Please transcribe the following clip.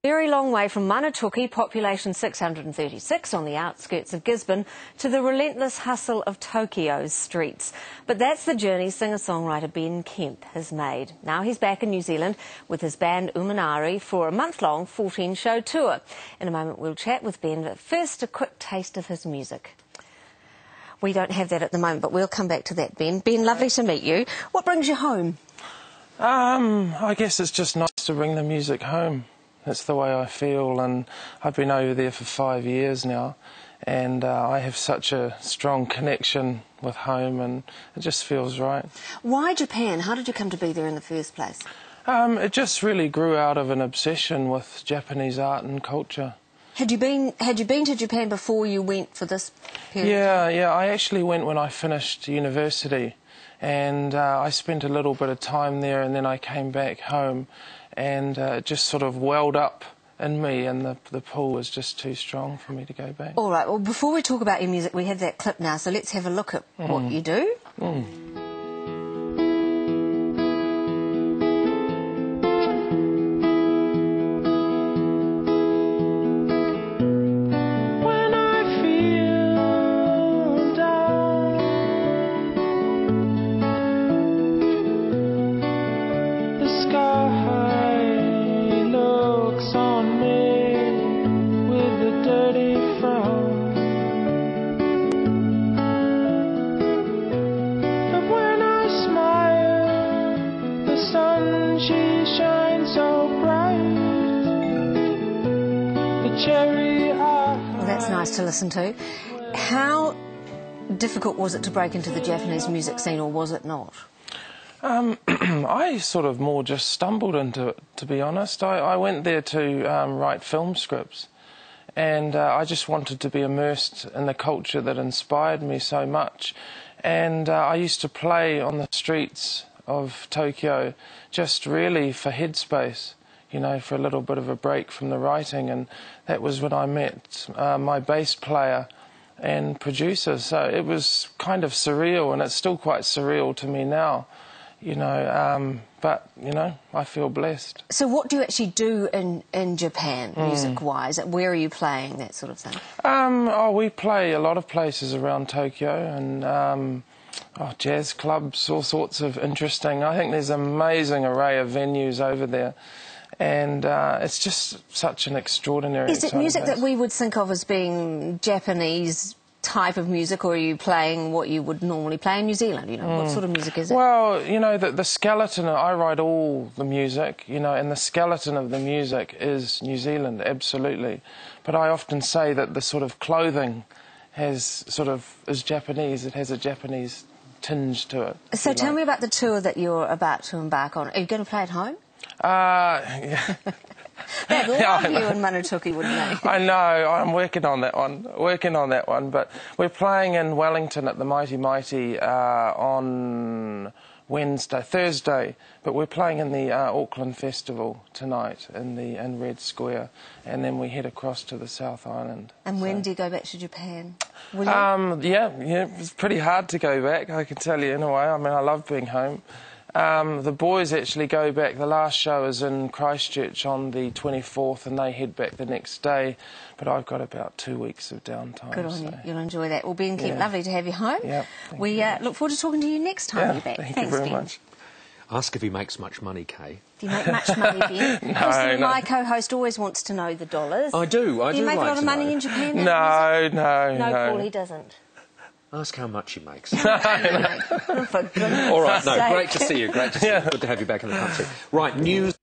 very long way from Manatuki, population 636 on the outskirts of Gisborne, to the relentless hustle of Tokyo's streets. But that's the journey singer-songwriter Ben Kemp has made. Now he's back in New Zealand with his band Umanari for a month-long 14-show tour. In a moment we'll chat with Ben, but first a quick taste of his music. We don't have that at the moment, but we'll come back to that, Ben. Ben, lovely to meet you. What brings you home? I guess it's just nice to bring the music home. That's the way I feel, and I've been over there for 5 years now, and I have such a strong connection with home, and it just feels right. Why Japan? How did you come to be there in the first place? It just really grew out of an obsession with Japanese art and culture. Had you been to Japan before you went for this period? Yeah, I actually went when I finished university. And I spent a little bit of time there, and then I came back home, and it just sort of welled up in me, and the pull was just too strong for me to go back. All right, well, before we talk about your music, we have that clip now, so let's have a look at what you do. Well, that's nice to listen to. How difficult was it to break into the Japanese music scene, or was it not? I sort of more just stumbled into it, to be honest. I went there to write film scripts, and I just wanted to be immersed in the culture that inspired me so much. And I used to play on the streets of Tokyo just really for headspace, you know, for a little bit of a break from the writing, and that was when I met my bass player and producer. So it was kind of surreal, and it's still quite surreal to me now, you know, but, you know, I feel blessed. So what do you actually do in Japan, music-wise? Where are you playing, that sort of thing? We play a lot of places around Tokyo, and jazz clubs, all sorts of interesting. I think there's an amazing array of venues over there. And it's just such an extraordinary... Is it music that we would think of as being Japanese type of music, or are you playing what you would normally play in New Zealand? You know, what sort of music is it? Well, you know, the skeleton, I write all the music, you know, and the skeleton of the music is New Zealand, absolutely. But I often say that the sort of clothing is Japanese. It has a Japanese tinge to it. So tell me about the tour that you're about to embark on. Are you going to play at home? Yeah. They'd love you in Manatuki, wouldn't they? I know, I'm working on that one, but we're playing in Wellington at the Mighty on Thursday, but we're playing in the Auckland Festival tonight in Red Square, and then we head across to the South Island. And when do you go back to Japan? Will you? Yeah, it's pretty hard to go back, I can tell you, in a way. I mean, I love being home. The boys actually go back. The last show is in Christchurch on the 24th, and they head back the next day. But I've got about 2 weeks of downtime. Good on you. You'll enjoy that. Well, Ben Kemp, lovely to have you home. Yep, we look forward to talking to you next time you're back. Thanks, you very much. Ask if he makes much money, Kay. Do you make much money, Ben? No. My co-host always wants to know the dollars. I do. Do you make a lot of money in Japan? No. No, Paul, he doesn't. Ask how much he makes. For goodness All right, sake. great to see you. Great to see you. Good to have you back in the country. Right, news.